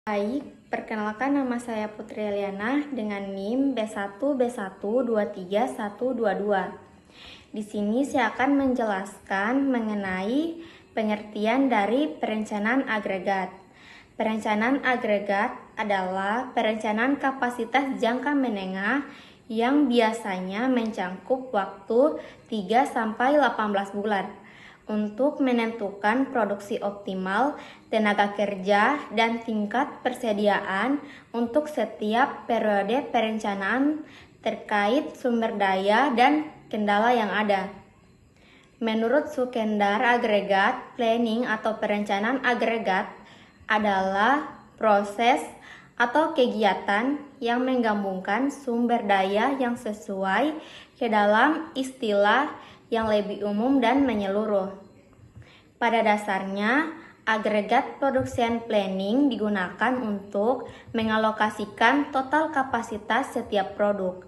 Baik, perkenalkan nama saya Putri Eliana dengan NIM B1B1231122. Di sini saya akan menjelaskan mengenai pengertian dari perencanaan agregat. Perencanaan agregat adalah perencanaan kapasitas jangka menengah yang biasanya mencakup waktu 3-18 bulan untuk menentukan produksi optimal, tenaga kerja, dan tingkat persediaan untuk setiap periode perencanaan terkait sumber daya dan kendala yang ada. Menurut Sukendar, agregat planning atau perencanaan agregat adalah proses atau kegiatan yang menggabungkan sumber daya yang sesuai ke dalam istilah yang lebih umum dan menyeluruh. Pada dasarnya, agregat production planning digunakan untuk mengalokasikan total kapasitas setiap produk.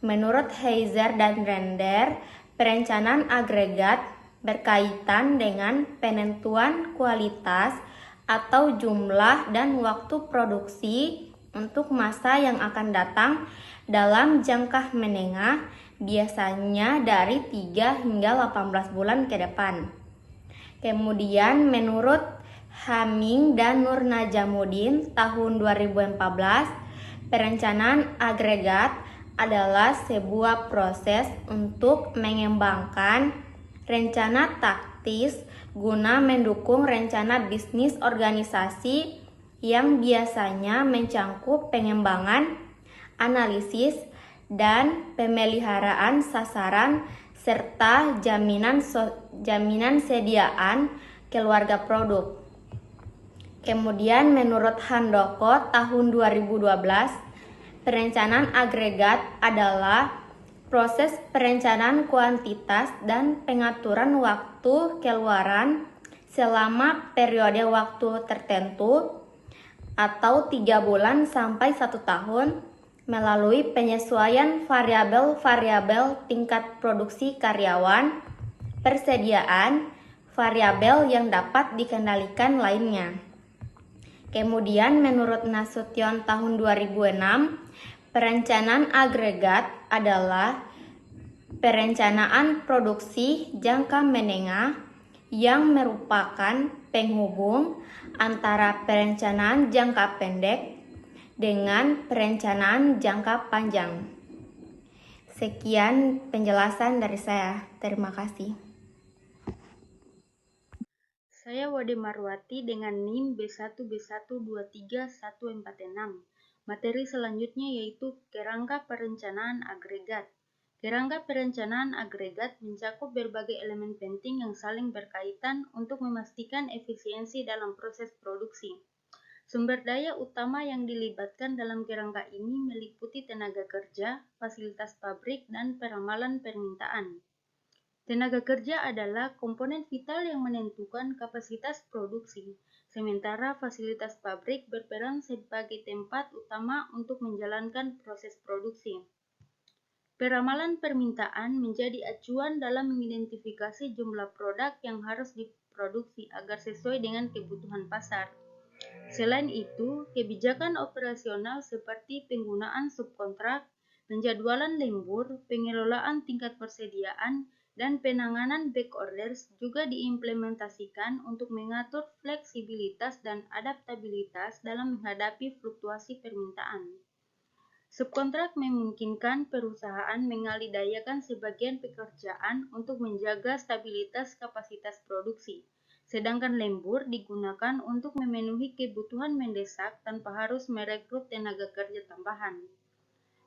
Menurut Heiser dan Render, perencanaan agregat berkaitan dengan penentuan kualitas atau jumlah dan waktu produksi untuk masa yang akan datang dalam jangka menengah, biasanya dari 3 hingga 18 bulan ke depan. Kemudian menurut Haming dan Nur Najamuddin tahun 2014, perencanaan agregat adalah sebuah proses untuk mengembangkan rencana taktis guna mendukung rencana bisnis organisasi yang biasanya mencakup pengembangan, analisis, dan pemeliharaan sasaran serta jaminan sediaan keluarga produk. Kemudian menurut Handoko tahun 2012, perencanaan agregat adalah proses perencanaan kuantitas dan pengaturan waktu keluaran selama periode waktu tertentu atau 3 bulan sampai 1 tahun melalui penyesuaian variabel-variabel tingkat produksi karyawan, persediaan, variabel yang dapat dikendalikan lainnya. Kemudian menurut Nasution tahun 2006, perencanaan agregat adalah perencanaan produksi jangka menengah yang merupakan penghubung antara perencanaan jangka pendek dengan perencanaan jangka panjang. Sekian penjelasan dari saya. Terima kasih. Saya Wade Marwati dengan NIM B1B1231146. Materi selanjutnya yaitu kerangka perencanaan agregat. Kerangka perencanaan agregat mencakup berbagai elemen penting yang saling berkaitan untuk memastikan efisiensi dalam proses produksi. Sumber daya utama yang dilibatkan dalam kerangka ini meliputi tenaga kerja, fasilitas pabrik, dan peramalan permintaan. Tenaga kerja adalah komponen vital yang menentukan kapasitas produksi, sementara fasilitas pabrik berperan sebagai tempat utama untuk menjalankan proses produksi. Peramalan permintaan menjadi acuan dalam mengidentifikasi jumlah produk yang harus diproduksi agar sesuai dengan kebutuhan pasar. Selain itu, kebijakan operasional seperti penggunaan subkontrak, penjadwalan lembur, pengelolaan tingkat persediaan, dan penanganan back orders juga diimplementasikan untuk mengatur fleksibilitas dan adaptabilitas dalam menghadapi fluktuasi permintaan. Subkontrak memungkinkan perusahaan mengalihdayakan sebagian pekerjaan untuk menjaga stabilitas kapasitas produksi. Sedangkan lembur digunakan untuk memenuhi kebutuhan mendesak tanpa harus merekrut tenaga kerja tambahan.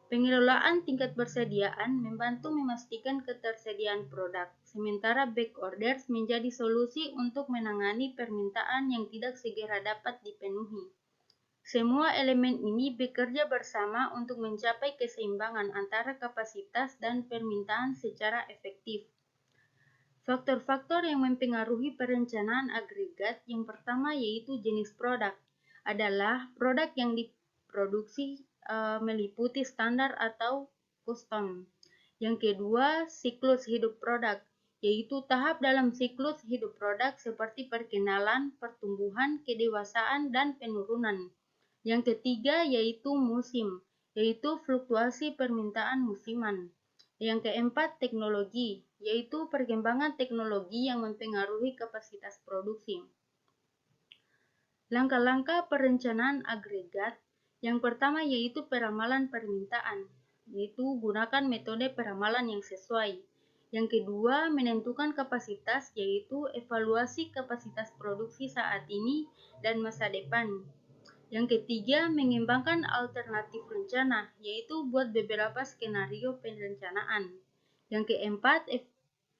Pengelolaan tingkat persediaan membantu memastikan ketersediaan produk, sementara back orders menjadi solusi untuk menangani permintaan yang tidak segera dapat dipenuhi. Semua elemen ini bekerja bersama untuk mencapai keseimbangan antara kapasitas dan permintaan secara efektif. Faktor-faktor yang mempengaruhi perencanaan agregat yang pertama yaitu jenis produk adalah produk yang diproduksi meliputi standar atau custom. Yang kedua, siklus hidup produk, yaitu tahap dalam siklus hidup produk seperti perkenalan, pertumbuhan, kedewasaan, dan penurunan. Yang ketiga yaitu musim, yaitu fluktuasi permintaan musiman. Yang keempat teknologi, yaitu perkembangan teknologi yang mempengaruhi kapasitas produksi. Langkah-langkah perencanaan agregat, yang pertama yaitu peramalan permintaan, yaitu gunakan metode peramalan yang sesuai. Yang kedua, menentukan kapasitas, yaitu evaluasi kapasitas produksi saat ini dan masa depan. Yang ketiga, mengembangkan alternatif rencana, yaitu buat beberapa skenario perencanaan. Yang keempat,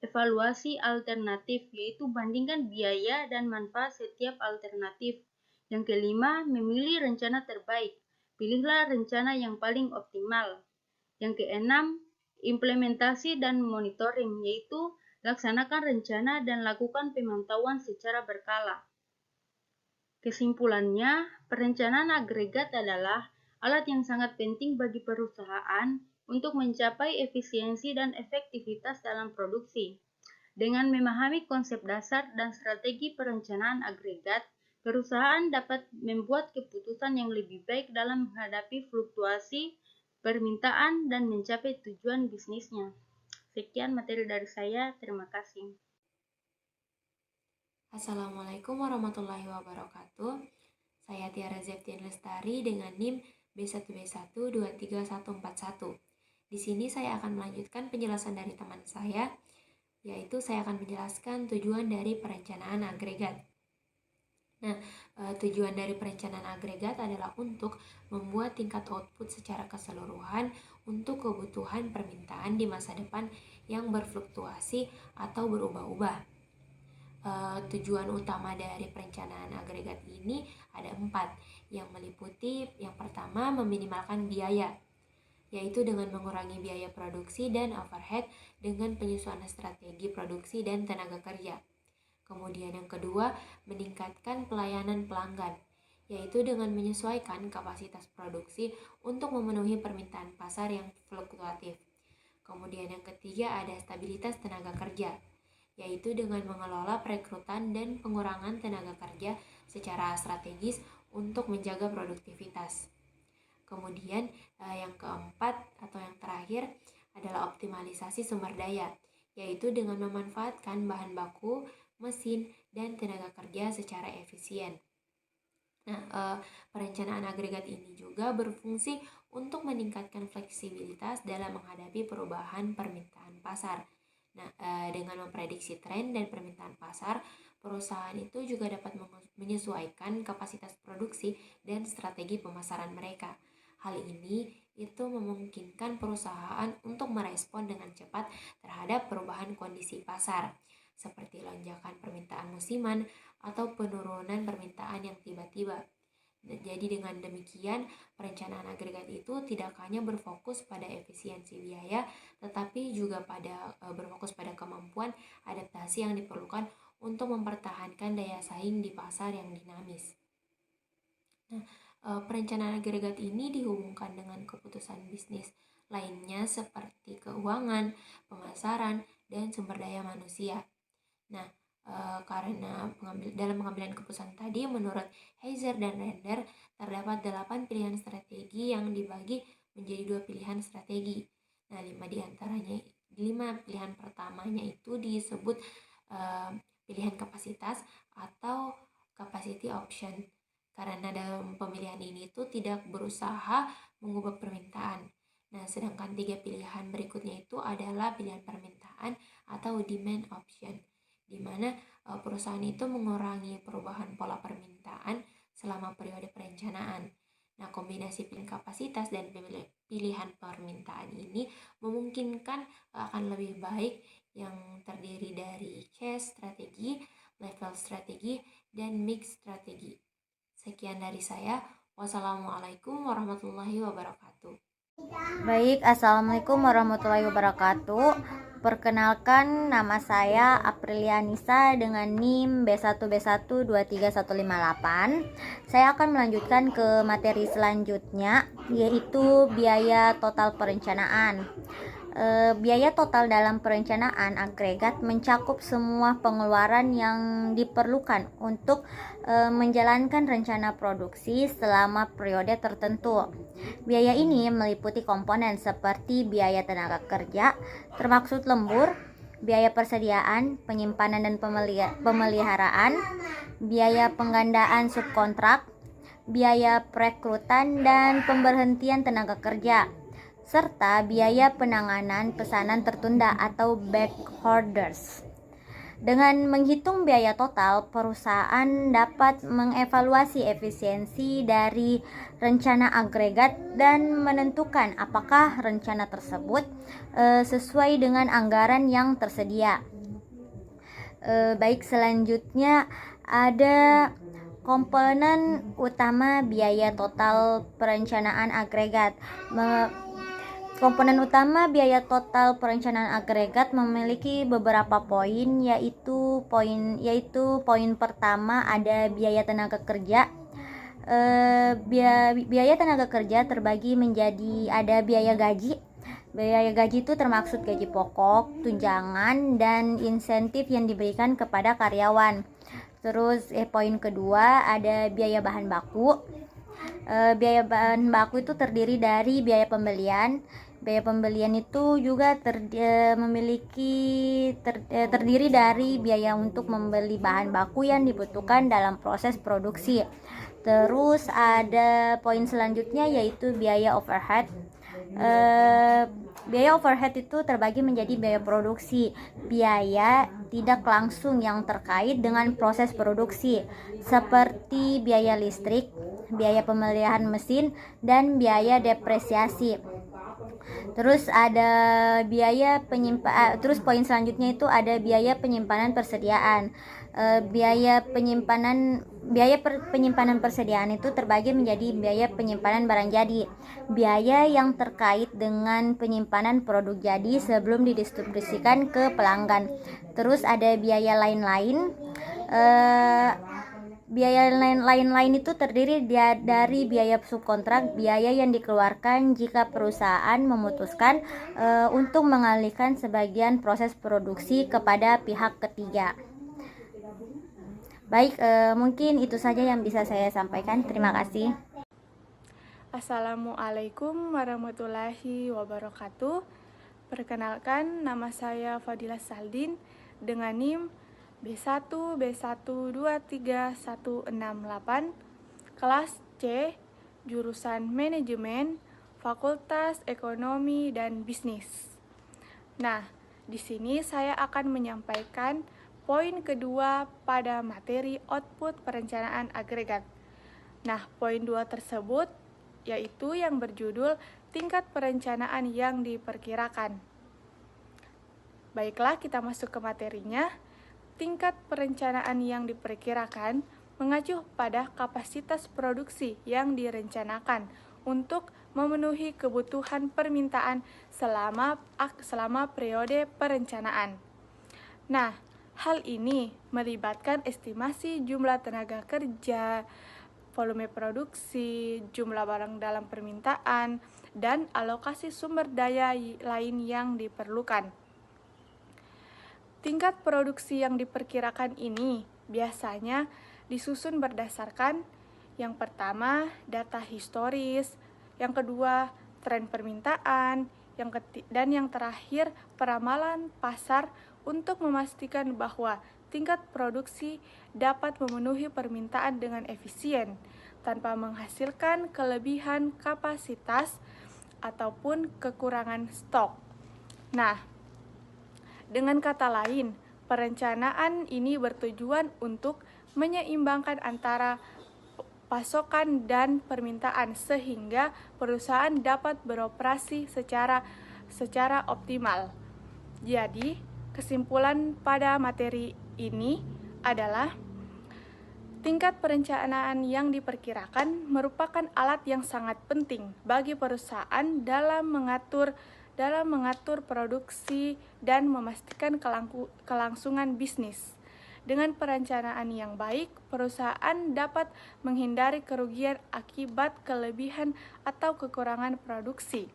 evaluasi alternatif, yaitu bandingkan biaya dan manfaat setiap alternatif. Yang kelima, memilih rencana terbaik. Pilihlah rencana yang paling optimal. Yang keenam, implementasi dan monitoring, yaitu laksanakan rencana dan lakukan pemantauan secara berkala. Kesimpulannya, perencanaan agregat adalah alat yang sangat penting bagi perusahaan untuk mencapai efisiensi dan efektivitas dalam produksi. Dengan memahami konsep dasar dan strategi perencanaan agregat, perusahaan dapat membuat keputusan yang lebih baik dalam menghadapi fluktuasi permintaan dan mencapai tujuan bisnisnya. Sekian materi dari saya, terima kasih. Assalamualaikum warahmatullahi wabarakatuh. Saya Tiara Zeftian Lestari dengan NIM B1B1231141. Di sini saya akan melanjutkan penjelasan dari teman saya, yaitu saya akan menjelaskan tujuan dari perencanaan agregat. Nah, tujuan dari perencanaan agregat adalah untuk membuat tingkat output secara keseluruhan untuk kebutuhan permintaan di masa depan yang berfluktuasi atau berubah-ubah. Tujuan utama dari perencanaan agregat ini ada 4, yang meliputi yang pertama meminimalkan biaya, yaitu dengan mengurangi biaya produksi dan overhead dengan penyesuaian strategi produksi dan tenaga kerja. Kemudian yang kedua, meningkatkan pelayanan pelanggan, yaitu dengan menyesuaikan kapasitas produksi untuk memenuhi permintaan pasar yang fluktuatif. Kemudian yang ketiga ada stabilitas tenaga kerja, yaitu dengan mengelola perekrutan dan pengurangan tenaga kerja secara strategis untuk menjaga produktivitas. Kemudian yang keempat atau yang terakhir adalah optimalisasi sumber daya, yaitu dengan memanfaatkan bahan baku, mesin, dan tenaga kerja secara efisien. Nah, perencanaan agregat ini juga berfungsi untuk meningkatkan fleksibilitas dalam menghadapi perubahan permintaan pasar. Nah, dengan memprediksi tren dan permintaan pasar, perusahaan itu juga dapat menyesuaikan kapasitas produksi dan strategi pemasaran mereka. Hal ini itu memungkinkan perusahaan untuk merespon dengan cepat terhadap perubahan kondisi pasar, seperti lonjakan permintaan musiman atau penurunan permintaan yang tiba-tiba. Jadi dengan demikian, perencanaan agregat itu tidak hanya berfokus pada efisiensi biaya, tetapi juga berfokus pada kemampuan adaptasi yang diperlukan untuk mempertahankan daya saing di pasar yang dinamis. Nah, perencanaan agregat ini dihubungkan dengan keputusan bisnis lainnya seperti keuangan, pemasaran, dan sumber daya manusia. Nah, karena dalam pengambilan keputusan tadi, menurut Heiser dan Render, terdapat 8 pilihan strategi yang dibagi menjadi 2 pilihan strategi. Nah, 5 pilihan pertamanya itu disebut pilihan kapasitas atau capacity option. Karena dalam pemilihan ini itu tidak berusaha mengubah permintaan. Nah, sedangkan 3 pilihan berikutnya itu adalah pilihan permintaan atau demand option, di mana perusahaan itu mengurangi perubahan pola permintaan selama periode perencanaan. Nah, kombinasi pilihan kapasitas dan pilihan permintaan ini memungkinkan akan lebih baik yang terdiri dari chase strategi, level strategi, dan mix strategi. Sekian dari saya. Wassalamualaikum warahmatullahi wabarakatuh. Baik, assalamualaikum warahmatullahi wabarakatuh. Perkenalkan, nama saya Aprilianisa dengan NIM B1B1231158. Saya akan melanjutkan ke materi selanjutnya, yaitu biaya total perencanaan. Biaya total dalam perencanaan agregat mencakup semua pengeluaran yang diperlukan untuk menjalankan rencana produksi selama periode tertentu. Biaya ini meliputi komponen seperti biaya tenaga kerja, termaksud lembur, biaya persediaan, penyimpanan dan pemeliharaan, biaya penggandaan subkontrak, biaya perekrutan dan pemberhentian tenaga kerja, serta biaya penanganan pesanan tertunda atau back orders. Dengan menghitung biaya total, perusahaan dapat mengevaluasi efisiensi dari rencana agregat dan menentukan apakah rencana tersebut sesuai dengan anggaran yang tersedia. Baik, selanjutnya ada komponen utama biaya total perencanaan agregat. Komponen utama biaya total perencanaan agregat memiliki beberapa poin, yaitu poin pertama ada biaya tenaga kerja. Biaya tenaga kerja terbagi menjadi ada biaya gaji. Biaya gaji itu termaksud gaji pokok, tunjangan, dan insentif yang diberikan kepada karyawan. Terus poin kedua ada biaya bahan baku. Biaya bahan baku itu terdiri dari biaya pembelian. Biaya pembelian itu juga terdiri dari biaya untuk membeli bahan baku yang dibutuhkan dalam proses produksi. Terus ada poin selanjutnya yaitu biaya overhead. Biaya overhead itu terbagi menjadi biaya produksi, biaya tidak langsung yang terkait dengan proses produksi, seperti biaya listrik, biaya pemeliharaan mesin, dan biaya depresiasi. Terus ada terus poin selanjutnya itu ada biaya penyimpanan persediaan. Biaya penyimpanan persediaan itu terbagi menjadi biaya penyimpanan barang jadi, biaya yang terkait dengan penyimpanan produk jadi sebelum didistribusikan ke pelanggan. Terus ada biaya lain-lain. Biaya lain itu terdiri dari biaya subkontrak, biaya yang dikeluarkan jika perusahaan memutuskan untuk mengalihkan sebagian proses produksi kepada pihak ketiga. Baik, mungkin itu saja yang bisa saya sampaikan. Terima kasih. Assalamualaikum warahmatullahi wabarakatuh. Perkenalkan, nama saya Fadilah Saldin dengan NIM B1B1231168, kelas C, jurusan Manajemen, Fakultas Ekonomi dan Bisnis. Nah, di sini saya akan menyampaikan poin kedua pada materi output perencanaan agregat. Nah, poin 2 tersebut yaitu yang berjudul tingkat perencanaan yang diperkirakan. Baiklah, kita masuk ke materinya. Tingkat perencanaan yang diperkirakan mengacu pada kapasitas produksi yang direncanakan untuk memenuhi kebutuhan permintaan selama periode perencanaan. Nah, hal ini melibatkan estimasi jumlah tenaga kerja, volume produksi, jumlah barang dalam permintaan, dan alokasi sumber daya lain yang diperlukan. Tingkat produksi yang diperkirakan ini biasanya disusun berdasarkan yang pertama, data historis, yang kedua, tren permintaan, dan yang terakhir, peramalan pasar untuk memastikan bahwa tingkat produksi dapat memenuhi permintaan dengan efisien tanpa menghasilkan kelebihan kapasitas ataupun kekurangan stok. Nah, dengan kata lain, perencanaan ini bertujuan untuk menyeimbangkan antara pasokan dan permintaan sehingga perusahaan dapat beroperasi secara optimal. Jadi, kesimpulan pada materi ini adalah tingkat perencanaan yang diperkirakan merupakan alat yang sangat penting bagi perusahaan dalam mengatur produksi dan memastikan kelangsungan bisnis. Dengan perencanaan yang baik, perusahaan dapat menghindari kerugian akibat kelebihan atau kekurangan produksi.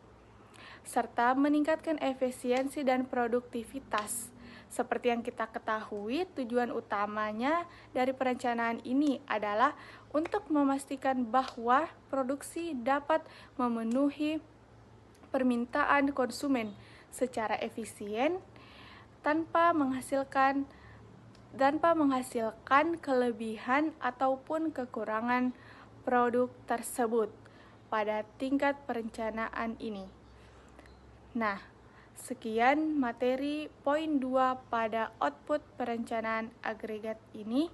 serta meningkatkan efisiensi dan produktivitas. Seperti yang kita ketahui, tujuan utamanya dari perencanaan ini adalah untuk memastikan bahwa produksi dapat memenuhi permintaan konsumen secara efisien tanpa menghasilkan kelebihan ataupun kekurangan produk tersebut pada tingkat perencanaan ini. Nah, sekian materi poin 2 pada output perencanaan agregat ini.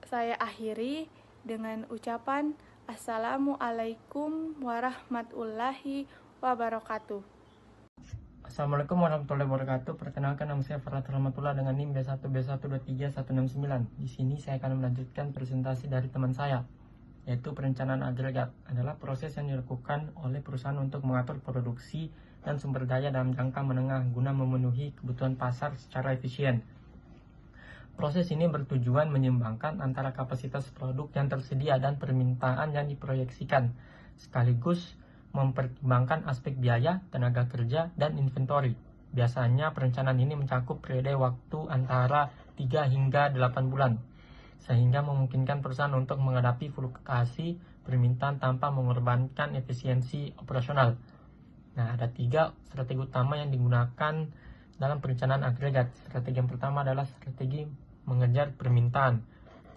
Saya akhiri dengan ucapan Assalamualaikum warahmatullahi wabarakatuh. Assalamualaikum warahmatullahi wabarakatuh. Perkenalkan, nama saya Farhat Rahmatullah dengan NIM B1B1231169. Di sini saya akan melanjutkan presentasi dari teman saya, yaitu perencanaan agregat adalah proses yang dilakukan oleh perusahaan untuk mengatur produksi dan sumber daya dalam jangka menengah guna memenuhi kebutuhan pasar secara efisien. Proses ini bertujuan menyeimbangkan antara kapasitas produk yang tersedia dan permintaan yang diproyeksikan, sekaligus mempertimbangkan aspek biaya, tenaga kerja, dan inventory. Biasanya perencanaan ini mencakup periode waktu antara 3 hingga 8 bulan, sehingga memungkinkan perusahaan untuk menghadapi fluktuasi permintaan tanpa mengorbankan efisiensi operasional. Nah, ada 3 strategi utama yang digunakan dalam perencanaan agregat. Strategi yang pertama adalah strategi mengejar permintaan,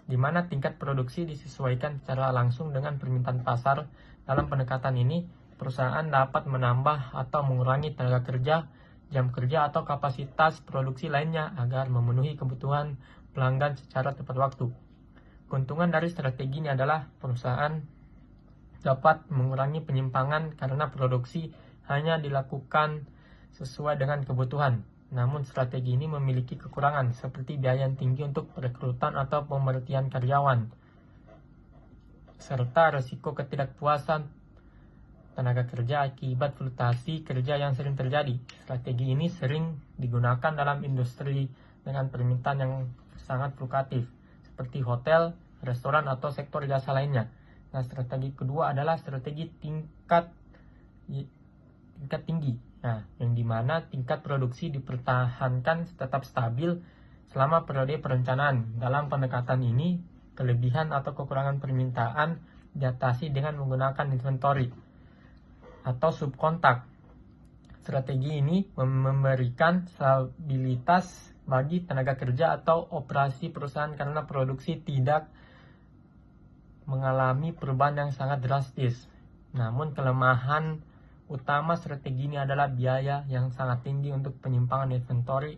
di mana tingkat produksi disesuaikan secara langsung dengan permintaan pasar. Dalam pendekatan ini, perusahaan dapat menambah atau mengurangi tenaga kerja, jam kerja, atau kapasitas produksi lainnya agar memenuhi kebutuhan pelanggan secara tepat waktu. Keuntungan dari strategi ini adalah perusahaan dapat mengurangi penyimpangan karena produksi hanya dilakukan sesuai dengan kebutuhan. Namun strategi ini memiliki kekurangan seperti biaya yang tinggi untuk perekrutan atau pemberhentian karyawan, serta risiko ketidakpuasan tenaga kerja akibat fluktuasi kerja yang sering terjadi. Strategi ini sering digunakan dalam industri dengan permintaan yang sangat fluktuatif, seperti hotel, restoran, atau sektor jasa lainnya. Nah, strategi kedua adalah strategi tingkat tinggi. Nah, yang dimana tingkat produksi dipertahankan tetap stabil selama periode perencanaan. Dalam pendekatan ini, kelebihan atau kekurangan permintaan diatasi dengan menggunakan inventory atau subkontak. Strategi ini memberikan stabilitas bagi tenaga kerja atau operasi perusahaan karena produksi tidak mengalami perubahan yang sangat drastis. Namun kelemahan utama strategi ini adalah biaya yang sangat tinggi untuk penyimpangan inventory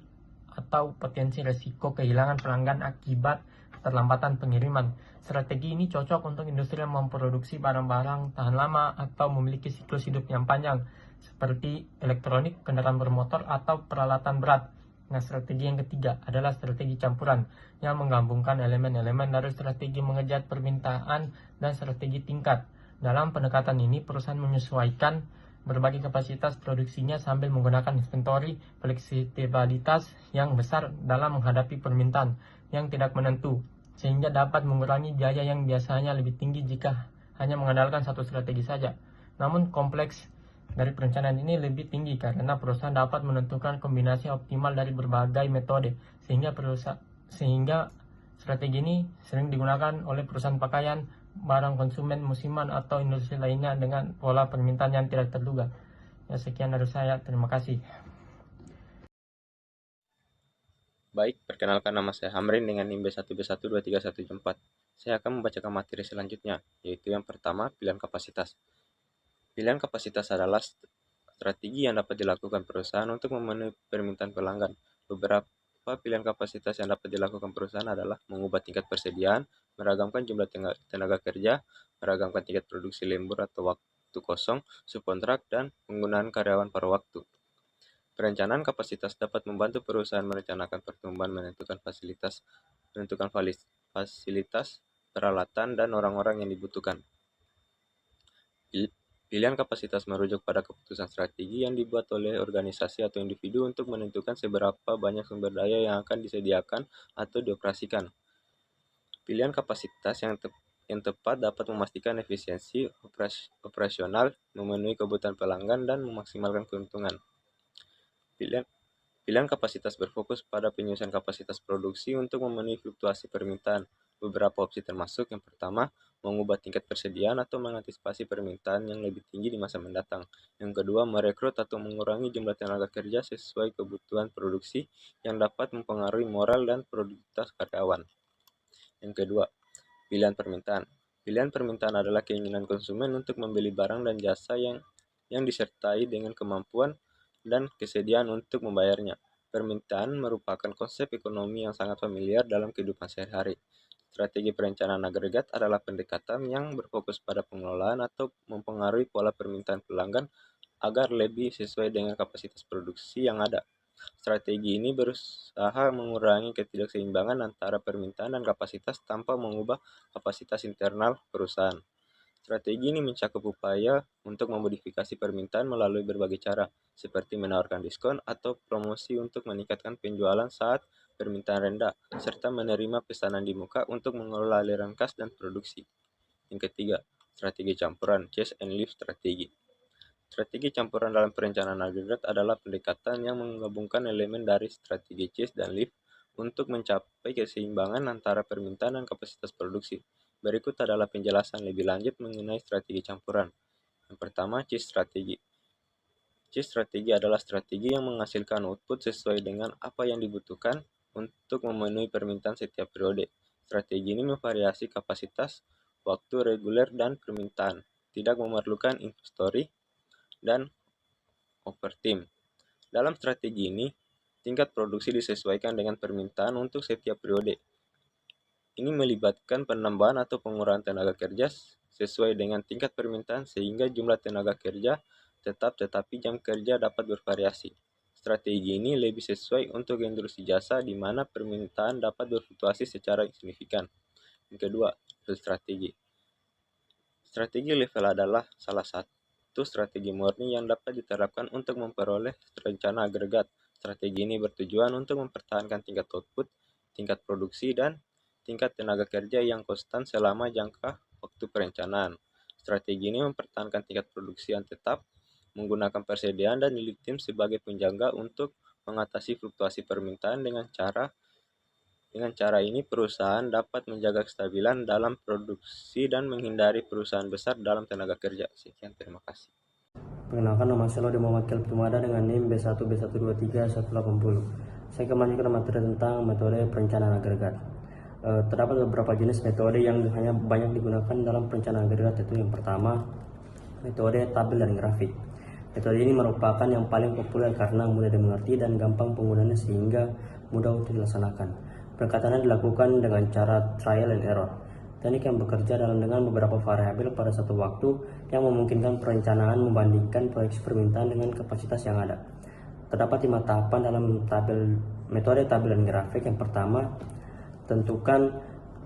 atau potensi risiko kehilangan pelanggan akibat keterlambatan pengiriman. Strategi ini cocok untuk industri yang memproduksi barang-barang tahan lama atau memiliki siklus hidup yang panjang, seperti elektronik, kendaraan bermotor, atau peralatan berat. Nah, strategi yang ketiga adalah strategi campuran, yang menggabungkan elemen-elemen dari strategi mengejar permintaan dan strategi tingkat. Dalam pendekatan ini, perusahaan menyesuaikan berbagai kapasitas produksinya sambil menggunakan inventory fleksibilitas yang besar dalam menghadapi permintaan yang tidak menentu, sehingga dapat mengurangi biaya yang biasanya lebih tinggi jika hanya mengandalkan satu strategi saja. Namun kompleks dari perencanaan ini lebih tinggi karena perusahaan dapat menentukan kombinasi optimal dari berbagai metode, sehingga strategi ini sering digunakan oleh perusahaan pakaian, barang konsumen musiman, atau industri lainnya dengan pola permintaan yang tidak terduga. Ya, sekian dari saya. Terima kasih. Baik, perkenalkan, nama saya Hamrin dengan NIM B1B1231174. Saya akan membacakan materi selanjutnya, yaitu yang pertama, pilihan kapasitas. Pilihan kapasitas adalah strategi yang dapat dilakukan perusahaan untuk memenuhi permintaan pelanggan. Beberapa pilihan kapasitas yang dapat dilakukan perusahaan adalah mengubah tingkat persediaan, meragamkan jumlah tenaga kerja, meragamkan tingkat produksi lembur atau waktu kosong, subkontrak, dan penggunaan karyawan paruh waktu. Perencanaan kapasitas dapat membantu perusahaan merencanakan pertumbuhan, menentukan fasilitas, peralatan, dan orang-orang yang dibutuhkan. Pilihan kapasitas merujuk pada keputusan strategi yang dibuat oleh organisasi atau individu untuk menentukan seberapa banyak sumber daya yang akan disediakan atau dioperasikan. Pilihan kapasitas yang yang tepat dapat memastikan efisiensi operasional, memenuhi kebutuhan pelanggan, dan memaksimalkan keuntungan. Pilihan kapasitas berfokus pada penyusunan kapasitas produksi untuk memenuhi fluktuasi permintaan. Beberapa opsi termasuk yang pertama, mengubah tingkat persediaan atau mengantisipasi permintaan yang lebih tinggi di masa mendatang. Yang kedua, merekrut atau mengurangi jumlah tenaga kerja sesuai kebutuhan produksi yang dapat mempengaruhi moral dan produktivitas karyawan. Yang kedua, pilihan permintaan. Pilihan permintaan adalah keinginan konsumen untuk membeli barang dan jasa yang disertai dengan kemampuan dan kesediaan untuk membayarnya. Permintaan merupakan konsep ekonomi yang sangat familiar dalam kehidupan sehari-hari. Strategi perencanaan agregat adalah pendekatan yang berfokus pada pengelolaan atau mempengaruhi pola permintaan pelanggan agar lebih sesuai dengan kapasitas produksi yang ada. Strategi ini berusaha mengurangi ketidakseimbangan antara permintaan dan kapasitas tanpa mengubah kapasitas internal perusahaan. Strategi ini mencakup upaya untuk memodifikasi permintaan melalui berbagai cara, seperti menawarkan diskon atau promosi untuk meningkatkan penjualan saat permintaan rendah, serta menerima pesanan di muka untuk mengelola aliran kas dan produksi. Yang ketiga, strategi campuran, chase and lift strategi. Strategi campuran dalam perencanaan agregat adalah pendekatan yang menggabungkan elemen dari strategi chase dan lift untuk mencapai keseimbangan antara permintaan dan kapasitas produksi. Berikut adalah penjelasan lebih lanjut mengenai strategi campuran. Yang pertama, chase strategi. Chase strategi adalah strategi yang menghasilkan output sesuai dengan apa yang dibutuhkan untuk memenuhi permintaan setiap periode. Strategi ini memvariasi kapasitas, waktu reguler, dan permintaan, tidak memerlukan inventory dan overtime. Dalam strategi ini, tingkat produksi disesuaikan dengan permintaan untuk setiap periode. Ini melibatkan penambahan atau pengurangan tenaga kerja sesuai dengan tingkat permintaan sehingga jumlah tenaga kerja tetap tetapi jam kerja dapat bervariasi. Strategi ini lebih sesuai untuk industri jasa di mana permintaan dapat berfluktuasi secara signifikan. Yang kedua, level strategi. Strategi level adalah salah satu strategi murni yang dapat diterapkan untuk memperoleh rencana agregat. Strategi ini bertujuan untuk mempertahankan tingkat output, tingkat produksi, dan tingkat tenaga kerja yang konstan selama jangka waktu perencanaan. Strategi ini mempertahankan tingkat produksi yang tetap, menggunakan persediaan dan lead time sebagai penjaga untuk mengatasi fluktuasi permintaan. Dengan cara ini perusahaan dapat menjaga kestabilan dalam produksi dan menghindari perusahaan besar dalam tenaga kerja. Sekian, terima kasih. Perkenalkan, nama saya Laude Muhammad Kelvin Tumada dengan NIM B1B123-180. Saya akan melanjutkan materi tentang metode perencanaan agregat. Terdapat beberapa jenis metode yang hanya banyak digunakan dalam perencanaan agregat, yaitu yang pertama, metode tabel dan grafik. Metode ini merupakan yang paling populer karena mudah dimengerti dan gampang penggunaannya sehingga mudah untuk dilaksanakan. Pendekatannya dilakukan dengan cara trial and error. Teknik yang bekerja dengan beberapa variabel pada satu waktu yang memungkinkan perencanaan membandingkan proyeksi permintaan dengan kapasitas yang ada. Terdapat 5 tahapan dalam metode tabel dan grafik. Yang pertama, tentukan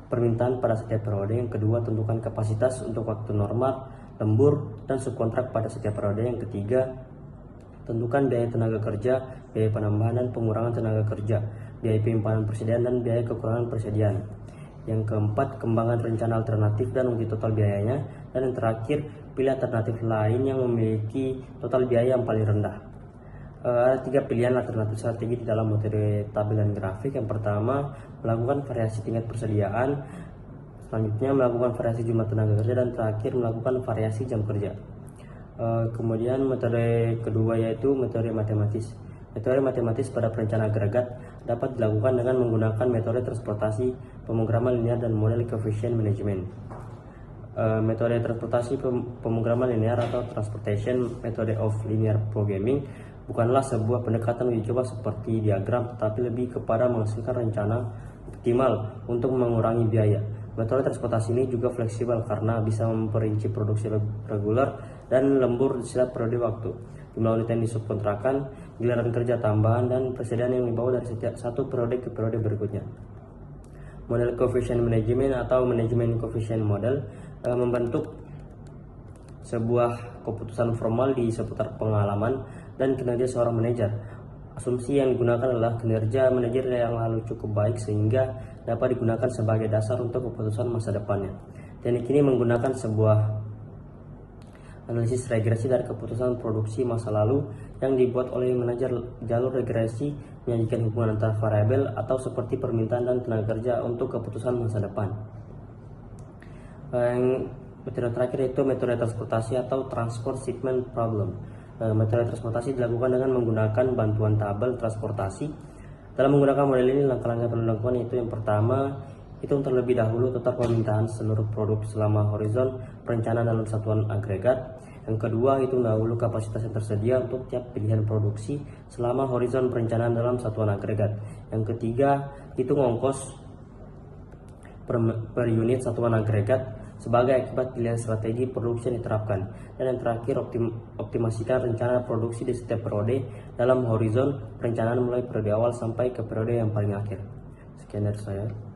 permintaan pada setiap periode. Yang kedua, tentukan kapasitas untuk waktu normal, lembur, dan subkontrak pada setiap periode. Yang ketiga, tentukan biaya tenaga kerja, biaya penambahan dan pengurangan tenaga kerja, biaya penyimpanan persediaan dan biaya kekurangan persediaan. Yang keempat, kembangkan rencana alternatif dan uji total biayanya. Dan yang terakhir, pilih alternatif lain yang memiliki total biaya yang paling rendah. Ada 3 pilihan alternatif strategi di dalam metode tabel dan grafik. Yang pertama, melakukan variasi tingkat persediaan. Selanjutnya, melakukan variasi jumlah tenaga kerja. Dan terakhir, melakukan variasi jam kerja. Kemudian metode kedua yaitu metode matematis. Metode matematis pada perencanaan agregat dapat dilakukan dengan menggunakan metode transportasi, pemrograman linear, dan model coefficient management. Metode transportasi pemrograman linear atau transportation method of linear programming bukanlah sebuah pendekatan uji coba seperti diagram, tetapi lebih kepada menghasilkan rencana optimal untuk mengurangi biaya. Metode transportasi ini juga fleksibel karena bisa memperinci produksi reguler dan lembur setiap periode waktu, jumlah unit yang disubkontrakan, giliran kerja tambahan, dan persediaan yang dibawa dari setiap satu periode ke periode berikutnya. Model coefficient management atau manajemen coefficient model membentuk sebuah keputusan formal di seputar pengalaman dan kinerja seorang manajer. Asumsi yang digunakan adalah kinerja manajer yang lalu cukup baik sehingga dapat digunakan sebagai dasar untuk keputusan masa depannya. Teknik ini menggunakan sebuah analisis regresi dari keputusan produksi masa lalu yang dibuat oleh manajer jalur regresi, menyajikan hubungan antar variabel atau seperti permintaan dan tenaga kerja untuk keputusan masa depan. Metode terakhir yaitu metode transportasi atau transport shipment problem. Metode transportasi dilakukan dengan menggunakan bantuan tabel transportasi. Dalam menggunakan model ini, langkah-langkah yang perlu dilakukan yaitu yang pertama, hitung terlebih dahulu total permintaan seluruh produk selama horizon perencanaan dalam satuan agregat. Yang kedua, hitung dahulu kapasitas yang tersedia untuk tiap pilihan produksi selama horizon perencanaan dalam satuan agregat. Yang ketiga, hitung ongkos per unit satuan agregat sebagai akibat pilihan strategi produksi yang diterapkan. Dan yang terakhir, optimasikan rencana produksi di setiap periode dalam horizon perencanaan mulai periode awal sampai ke periode yang paling akhir. Sekian dari saya.